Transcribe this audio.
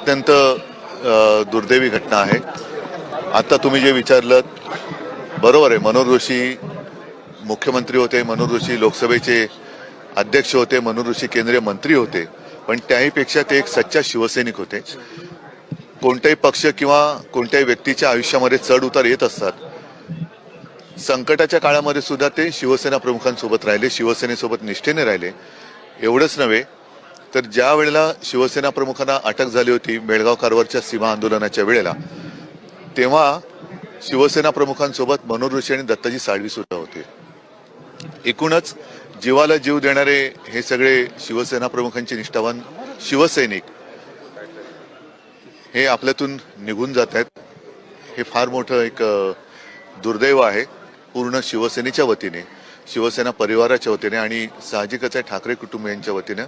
अत्यंत दुर्दैवी घटना आहे। आता तुम्ही जे विचारलं बरोबर आहे। मनोहर जोशी मुख्यमंत्री होते, मनोहर जोशी लोकसभेचे अध्यक्ष होते, मनोहर जोशी केंद्रीय मंत्री होते, पण त्याहीपेक्षा ते एक सच्चा शिवसैनिक होते। कोणत्याही पक्ष किंवा कोणत्याही व्यक्तीच्या आयुष्यामध्ये चढ उतार येत असतात। संकटाच्या काळामध्ये सुद्धा ते शिवसेना प्रमुखांसोबत राहिले, शिवसेनेसोबत निष्ठेने राहिले। एवढंच नव्हे तर ज्या वेळेला शिवसेना प्रमुखांना अटक झाली होती बेळगाव कारवारच्या सीमा आंदोलनाच्या वेळेला, तेव्हा शिवसेना प्रमुखांसोबत मनोहर जोशी आणि दत्ताजी साळवी सुद्धा होते। एकूणच जीवाला जीव देणारे हे सगळे शिवसेना प्रमुखांचे निष्ठावान शिवसैनिक हे आपल्यातून निघून जात आहेत। हे फार मोठं एक दुर्दैव आहे पूर्ण शिवसेनेच्या वतीने, शिवसेना परिवाराच्या वतीने आणि साहजिकच आहे ठाकरे कुटुंबियांच्या वतीने।